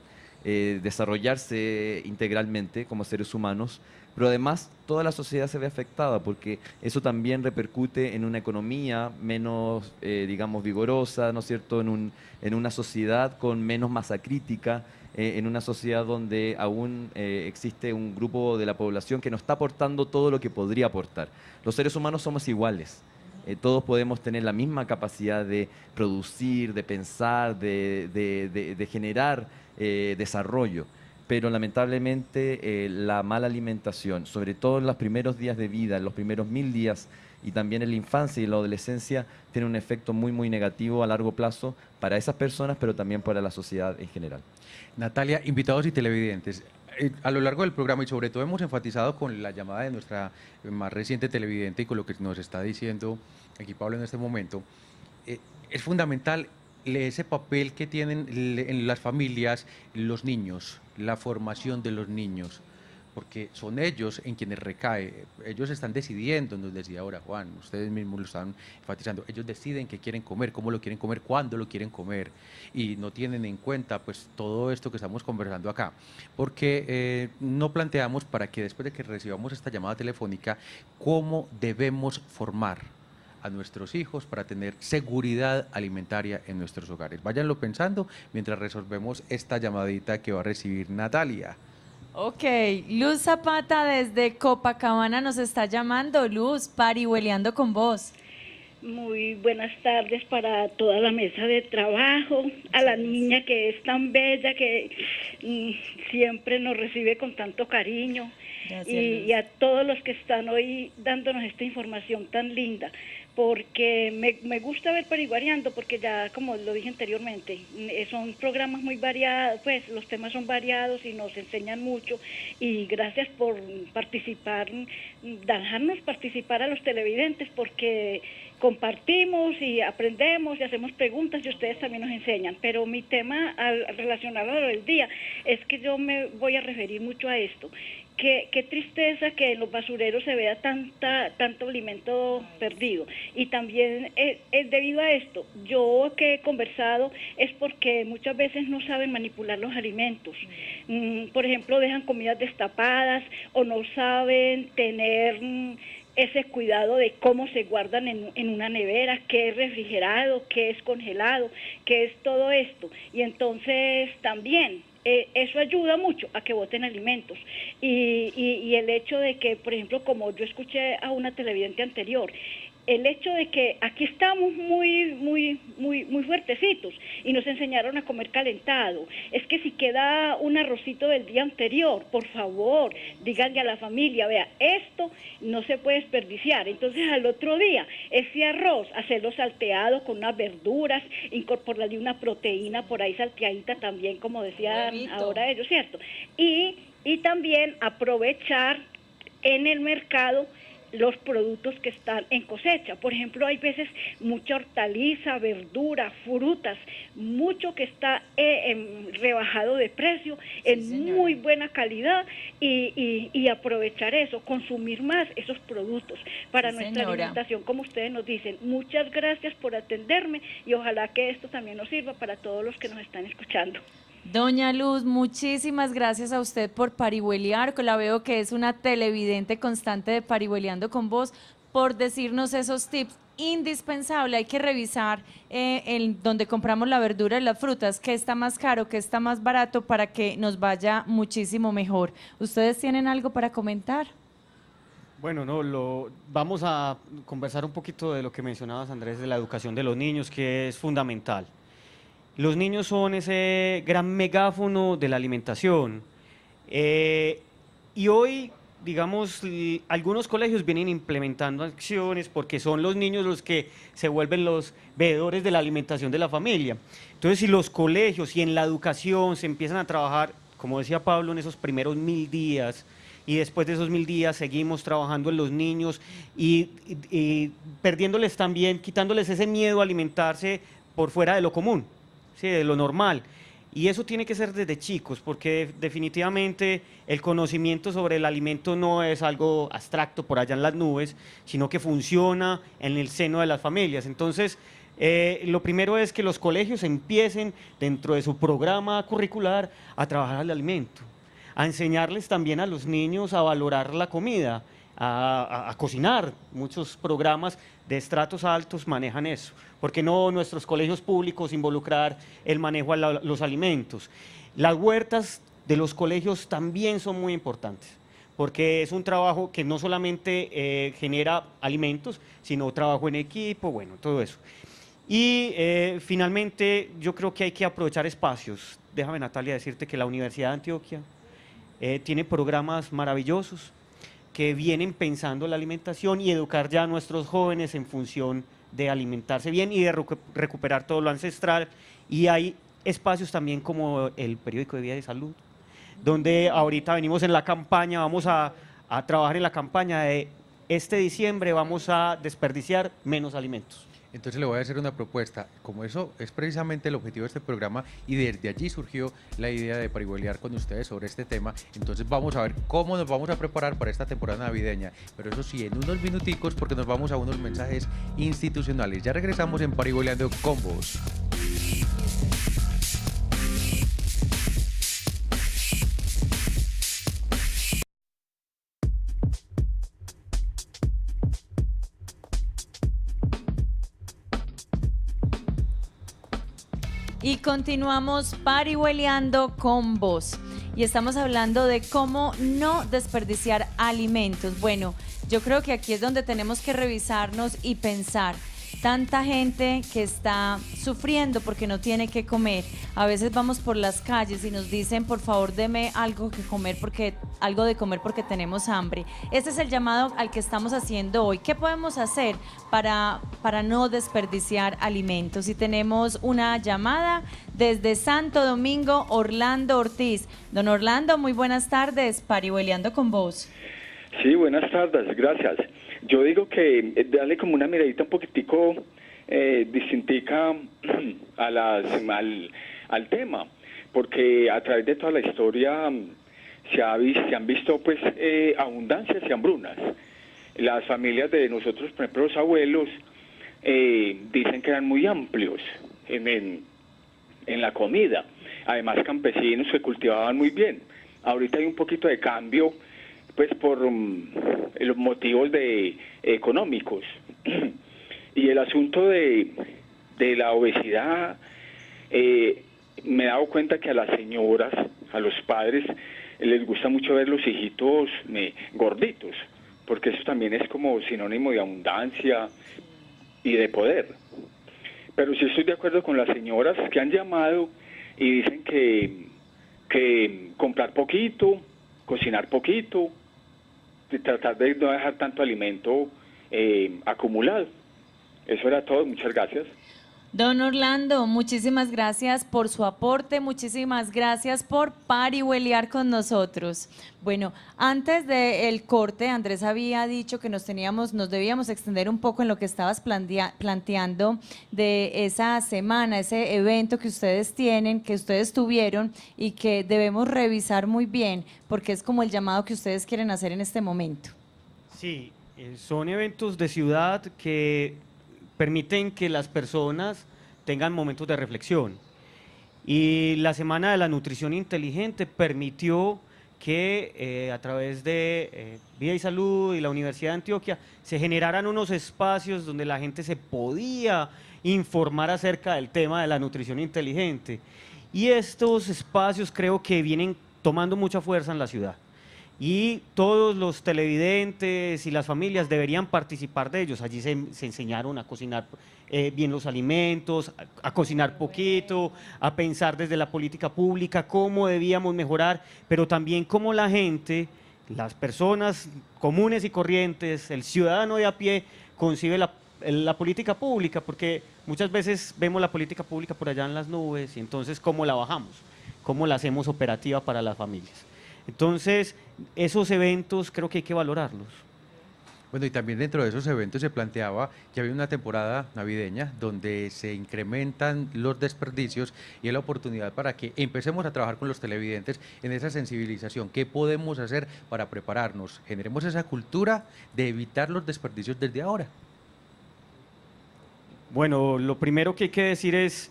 desarrollarse integralmente como seres humanos. Pero además toda la sociedad se ve afectada porque eso también repercute en una economía menos, digamos, vigorosa, ¿no es cierto?, en una sociedad con menos masa crítica, en una sociedad donde aún existe un grupo de la población que no está aportando todo lo que podría aportar. Los seres humanos somos iguales. Todos podemos tener la misma capacidad de producir, de pensar, de generar desarrollo. Pero lamentablemente la mala alimentación, sobre todo en los primeros días de vida, en los primeros 1000 días, y también en la infancia y la adolescencia, tiene un efecto muy, muy negativo a largo plazo para esas personas, pero también para la sociedad en general. Natalia, invitados y televidentes, a lo largo del programa, y sobre todo hemos enfatizado con la llamada de nuestra más reciente televidente y con lo que nos está diciendo aquí Pablo en este momento, es fundamental ese papel que tienen en las familias los niños, la formación de los niños, porque son ellos en quienes recae. Ellos están decidiendo, nos decía ahora Juan, ustedes mismos lo están enfatizando, ellos deciden qué quieren comer, cómo lo quieren comer, cuándo lo quieren comer, y no tienen en cuenta pues todo esto que estamos conversando acá, porque no planteamos, para que después de que recibamos esta llamada telefónica, cómo debemos formar a nuestros hijos para tener seguridad alimentaria en nuestros hogares. Váyanlo pensando mientras resolvemos esta llamadita que va a recibir Natalia. Ok, Luz Zapata desde Copacabana nos está llamando. Luz, parihueleando con vos. Muy buenas tardes para toda la mesa de trabajo, a la niña que es tan bella, que siempre nos recibe con tanto cariño, y a todos los que están hoy dándonos esta información tan linda, porque me gusta ver Pariguareando, porque ya, como lo dije anteriormente, son programas muy variados, pues los temas son variados y nos enseñan mucho, y gracias por participar, dejarnos participar a los televidentes, porque compartimos y aprendemos y hacemos preguntas y ustedes también nos enseñan. Pero mi tema relacionado a lo del día es que yo me voy a referir mucho a esto. Qué tristeza que en los basureros se vea tanto alimento perdido. Y también es debido a esto. Yo que he conversado es porque muchas veces no saben manipular los alimentos. Por ejemplo, dejan comidas destapadas o no saben tener ese cuidado de cómo se guardan en una nevera, qué es refrigerado, qué es congelado, qué es todo esto. Y entonces también eso ayuda mucho a que boten alimentos. Y el hecho de que, por ejemplo, como yo escuché a una televidente anterior, el hecho de que aquí estamos muy fuertecitos y nos enseñaron a comer calentado, es que si queda un arrocito del día anterior, por favor, díganle a la familia, vea, esto no se puede desperdiciar. Entonces al otro día, ese arroz, hacerlo salteado con unas verduras, incorporarle una proteína por ahí salteadita también, como decían ahora ellos, ¿cierto? Y también aprovechar en el mercado los productos que están en cosecha. Por ejemplo, hay veces mucha hortaliza, verdura, frutas, mucho que está rebajado de precio, en muy buena calidad, y aprovechar eso, consumir más esos productos para nuestra alimentación, como ustedes nos dicen. Muchas gracias por atenderme y ojalá que esto también nos sirva para todos los que nos están escuchando. Doña Luz, muchísimas gracias a usted por parihuelear, que la veo que es una televidente constante de Parihueleando con vos, por decirnos esos tips indispensables. Hay que revisar donde compramos la verdura y las frutas, qué está más caro, qué está más barato, para que nos vaya muchísimo mejor. ¿Ustedes tienen algo para comentar? Bueno, vamos a conversar un poquito de lo que mencionabas, Andrés, de la educación de los niños, que es fundamental. Los niños son ese gran megáfono de la alimentación, y hoy, digamos, algunos colegios vienen implementando acciones porque son los niños los que se vuelven los veedores de la alimentación de la familia. Entonces, si los colegios y en la educación se empiezan a trabajar, como decía Pablo, en esos primeros 1000 días, y después de esos 1000 días seguimos trabajando en los niños y perdiéndoles también, quitándoles ese miedo a alimentarse por fuera de lo común, ¿sí?, de lo normal. Y eso tiene que ser desde chicos, porque definitivamente el conocimiento sobre el alimento no es algo abstracto por allá en las nubes, sino que funciona en el seno de las familias. Entonces, lo primero es que los colegios empiecen dentro de su programa curricular a trabajar el alimento, a enseñarles también a los niños a valorar la comida, a cocinar. Muchos programas de estratos altos manejan eso. ¿Por qué no nuestros colegios públicos involucrar el manejo a los alimentos? Las huertas de los colegios también son muy importantes, porque es un trabajo que no solamente genera alimentos, sino trabajo en equipo, bueno, todo eso. Y finalmente, yo creo que hay que aprovechar espacios. Déjame, Natalia, decirte que la Universidad de Antioquia tiene programas maravillosos que vienen pensando la alimentación y educar ya a nuestros jóvenes en función de alimentarse bien y de recuperar todo lo ancestral. Y hay espacios también como el periódico de Vida y Salud, donde ahorita venimos en la campaña, vamos a trabajar en la campaña de este diciembre, vamos a desperdiciar menos alimentos. Entonces le voy a hacer una propuesta. Como eso es precisamente el objetivo de este programa y desde allí surgió la idea de parihuelear con ustedes sobre este tema, entonces vamos a ver cómo nos vamos a preparar para esta temporada navideña. Pero eso sí, en unos minuticos, porque nos vamos a unos mensajes institucionales. Ya regresamos en Parihueleando con vos. Y continuamos parihueleando con vos. y estamos hablando de cómo no desperdiciar alimentos. Bueno, yo creo que aquí es donde tenemos que revisarnos y pensar. Tanta gente que está sufriendo porque no tiene que comer. A veces vamos por las calles y nos dicen, por favor, deme algo de comer porque tenemos hambre. Este es el llamado al que estamos haciendo hoy. ¿Qué podemos hacer para no desperdiciar alimentos? Y tenemos una llamada desde Santo Domingo, Orlando Ortiz. Don Orlando, muy buenas tardes. Parihueliando con vos. Sí, buenas tardes, gracias. Yo digo que darle como una miradita un poquitico distintica al tema, porque a través de toda la historia se han visto pues abundancias y hambrunas. Las familias de nosotros, por ejemplo, los abuelos, dicen que eran muy amplios en la comida. Además, campesinos que cultivaban muy bien. Ahorita hay un poquito de cambio, pues por los motivos económicos. Y el asunto de la obesidad, me he dado cuenta que a las señoras, a los padres, les gusta mucho ver los hijitos gorditos, porque eso también es como sinónimo de abundancia y de poder. Pero sí estoy de acuerdo con las señoras que han llamado y dicen que comprar poquito, cocinar poquito, tratar de no dejar tanto alimento acumulado. Eso era todo, muchas gracias. Don Orlando, muchísimas gracias por su aporte, muchísimas gracias por parihueliar con nosotros. Bueno, antes del corte, Andrés había dicho que nos debíamos extender un poco en lo que estabas planteando de esa semana, ese evento que ustedes tienen, que ustedes tuvieron y que debemos revisar muy bien, porque es como el llamado que ustedes quieren hacer en este momento. Sí, son eventos de ciudad que permiten que las personas tengan momentos de reflexión. Y la Semana de la Nutrición Inteligente permitió que a través de Vida y Salud y la Universidad de Antioquia se generaran unos espacios donde la gente se podía informar acerca del tema de la nutrición inteligente. Y estos espacios creo que vienen tomando mucha fuerza en la ciudad. Y todos los televidentes y las familias deberían participar de ellos. Allí se enseñaron a cocinar bien los alimentos, a cocinar poquito, a pensar desde la política pública cómo debíamos mejorar, pero también cómo la gente, las personas comunes y corrientes, el ciudadano de a pie, concibe la política pública, porque muchas veces vemos la política pública por allá en las nubes y entonces cómo la bajamos, cómo la hacemos operativa para las familias. Entonces, esos eventos creo que hay que valorarlos. Bueno, y también dentro de esos eventos se planteaba, ya había una temporada navideña donde se incrementan los desperdicios y es la oportunidad para que empecemos a trabajar con los televidentes en esa sensibilización. ¿Qué podemos hacer para prepararnos? Generemos esa cultura de evitar los desperdicios desde ahora. Bueno, lo primero que hay que decir es,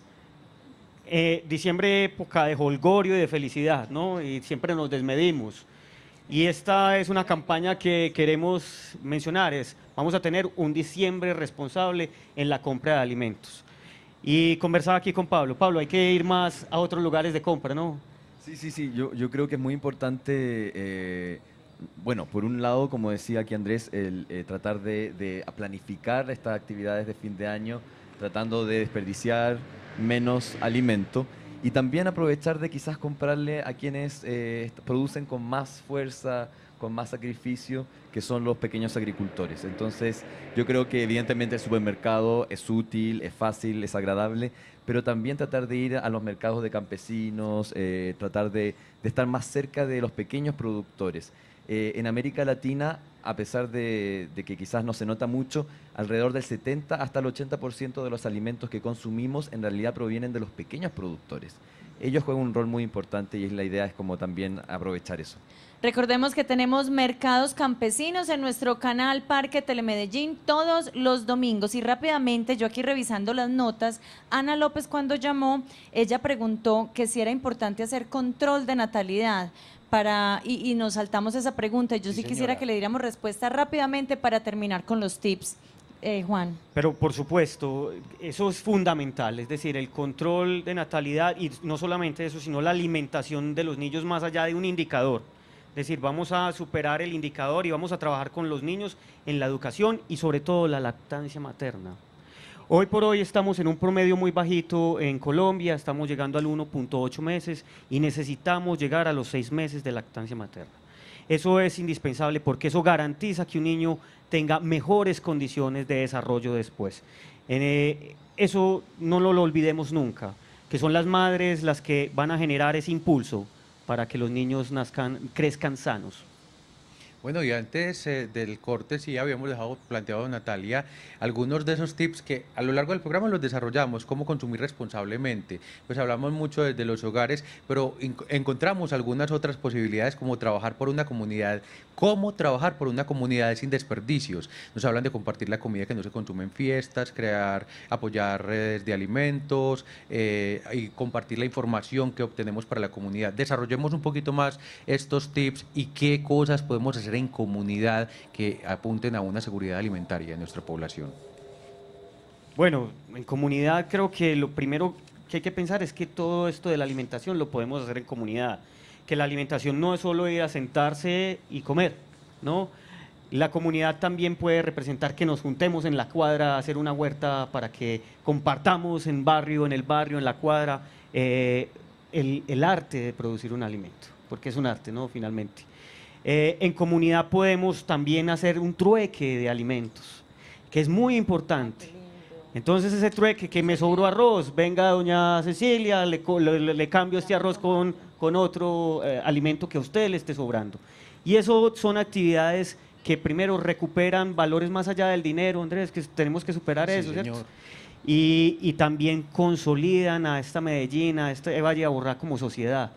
diciembre época de jolgorio y de felicidad, ¿no? Y siempre nos desmedimos. Y esta es una campaña que queremos mencionar, vamos a tener un diciembre responsable en la compra de alimentos. Y conversaba aquí con Pablo. Pablo, hay que ir más a otros lugares de compra, ¿no? Sí, yo creo que es muy importante, bueno, por un lado, como decía aquí Andrés, tratar de planificar estas actividades de fin de año, tratando de desperdiciar menos alimento y también aprovechar de quizás comprarle a quienes producen con más fuerza, con más sacrificio, que son los pequeños agricultores. Entonces, yo creo que evidentemente el supermercado es útil, es fácil, es agradable, pero también tratar de ir a los mercados de campesinos, tratar de estar más cerca de los pequeños productores. En América Latina, a pesar de que quizás no se nota mucho, alrededor del 70 hasta el 80% de los alimentos que consumimos en realidad provienen de los pequeños productores. Ellos juegan un rol muy importante y la idea es como también aprovechar eso. Recordemos que tenemos mercados campesinos en nuestro canal Parque Telemedellín todos los domingos. Y rápidamente, yo aquí revisando las notas, Ana López cuando llamó, ella preguntó que si era importante hacer control de natalidad. Y nos saltamos esa pregunta. Yo sí quisiera que le diéramos respuesta rápidamente para terminar con los tips. Juan. Pero por supuesto, eso es fundamental, es decir, el control de natalidad y no solamente eso, sino la alimentación de los niños más allá de un indicador. Es decir, vamos a superar el indicador y vamos a trabajar con los niños en la educación y sobre todo la lactancia materna. Hoy por hoy estamos en un promedio muy bajito en Colombia, estamos llegando al 1.8 meses y necesitamos llegar a los 6 meses de lactancia materna. Eso es indispensable porque eso garantiza que un niño tenga mejores condiciones de desarrollo después. Eso no lo olvidemos nunca, que son las madres las que van a generar ese impulso para que los niños crezcan sanos. Bueno, y antes del corte sí habíamos dejado planteado, Natalia, algunos de esos tips que a lo largo del programa los desarrollamos, cómo consumir responsablemente. Pues hablamos mucho desde los hogares, pero encontramos algunas otras posibilidades como trabajar por una comunidad. ¿Cómo trabajar por una comunidad sin desperdicios? Nos hablan de compartir la comida que no se consume en fiestas, apoyar redes de alimentos y compartir la información que obtenemos para la comunidad. Desarrollemos un poquito más estos tips y qué cosas podemos hacer en comunidad que apunten a una seguridad alimentaria en nuestra población. Bueno, en comunidad creo que lo primero que hay que pensar es que todo esto de la alimentación lo podemos hacer en comunidad, que la alimentación no es solo ir a sentarse y comer, ¿no? La comunidad también puede representar que nos juntemos en la cuadra a hacer una huerta para que compartamos en el barrio, en la cuadra, el arte de producir un alimento, porque es un arte, ¿no? Finalmente. En comunidad podemos también hacer un trueque de alimentos, que es muy importante. Entonces ese trueque, que me sobró arroz, venga doña Cecilia, le cambio este arroz con otro alimento que a usted le esté sobrando. Y eso son actividades que primero recuperan valores más allá del dinero, Andrés, que tenemos que superar eso, ¿cierto? Y también consolidan a esta Medellín, a este Valle de Aburrá como sociedad.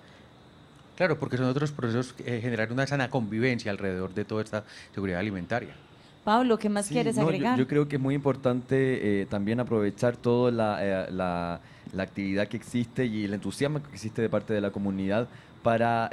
Claro, porque son otros procesos generar una sana convivencia alrededor de toda esta seguridad alimentaria. Pablo, ¿qué más quieres agregar? Yo creo que es muy importante también aprovechar toda la actividad que existe y el entusiasmo que existe de parte de la comunidad para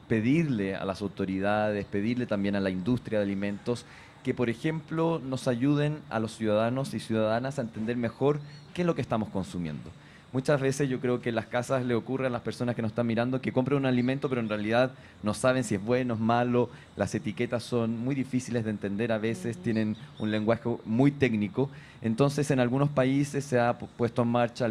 pedirle a las autoridades, pedirle también a la industria de alimentos que, por ejemplo, nos ayuden a los ciudadanos y ciudadanas a entender mejor qué es lo que estamos consumiendo. Muchas veces yo creo que en las casas le ocurre a las personas que nos están mirando que compran un alimento pero en realidad no saben si es bueno, es malo, las etiquetas son muy difíciles de entender a veces, tienen un lenguaje muy técnico. Entonces en algunos países se ha puesto en marcha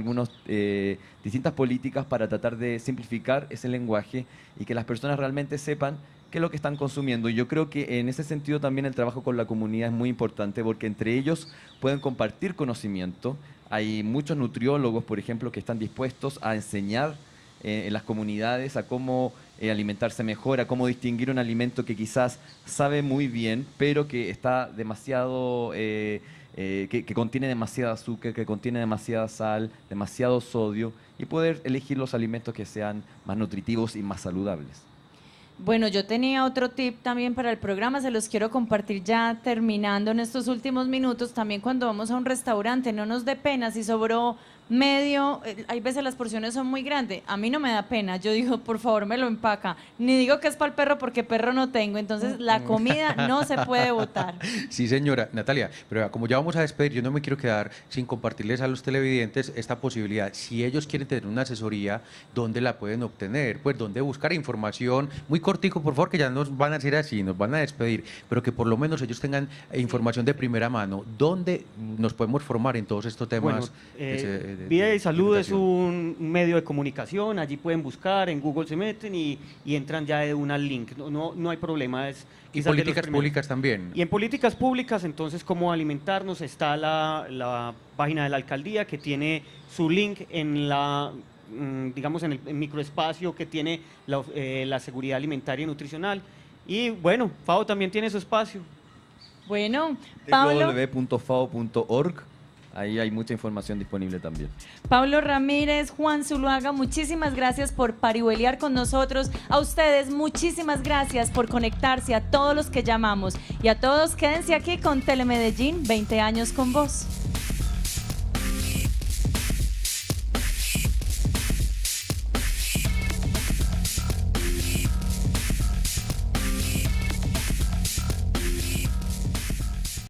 distintas políticas para tratar de simplificar ese lenguaje y que las personas realmente sepan qué es lo que están consumiendo. Y yo creo que en ese sentido también el trabajo con la comunidad es muy importante porque entre ellos pueden compartir conocimiento. Hay muchos nutriólogos, por ejemplo, que están dispuestos a enseñar en las comunidades a cómo alimentarse mejor, a cómo distinguir un alimento que quizás sabe muy bien, pero que está demasiado, que contiene demasiado azúcar, que contiene demasiada sal, demasiado sodio, y poder elegir los alimentos que sean más nutritivos y más saludables. Bueno, yo tenía otro tip también para el programa, se los quiero compartir ya terminando en estos últimos minutos. También cuando vamos a un restaurante, no nos dé pena si sobró medio, hay veces las porciones son muy grandes, a mí no me da pena, yo digo, por favor me lo empaca, ni digo que es para el perro porque perro no tengo, entonces la comida no se puede botar. Sí, señora Natalia, pero como ya vamos a despedir, yo no me quiero quedar sin compartirles a los televidentes esta posibilidad. Si ellos quieren tener una asesoría, ¿dónde la pueden obtener? Pues dónde buscar información, muy cortico por favor, que ya nos van a decir así, nos van a despedir, pero que por lo menos ellos tengan información de primera mano, ¿dónde nos podemos formar en todos estos temas? Bueno, Vida y Salud es un medio de comunicación, allí pueden buscar, en Google se meten y entran ya de una al link, no hay problema. Y políticas públicas también. Y en políticas públicas, entonces, cómo alimentarnos, está la página de la alcaldía que tiene su link en digamos, en el microespacio que tiene la seguridad alimentaria y nutricional. Y bueno, FAO también tiene su espacio. Bueno, Pablo. www.fao.org. Ahí hay mucha información disponible también. Pablo Ramírez, Juan Zuluaga, muchísimas gracias por parihueliar con nosotros. A ustedes, muchísimas gracias por conectarse, a todos los que llamamos. Y a todos, quédense aquí con Telemedellín, 20 años con vos.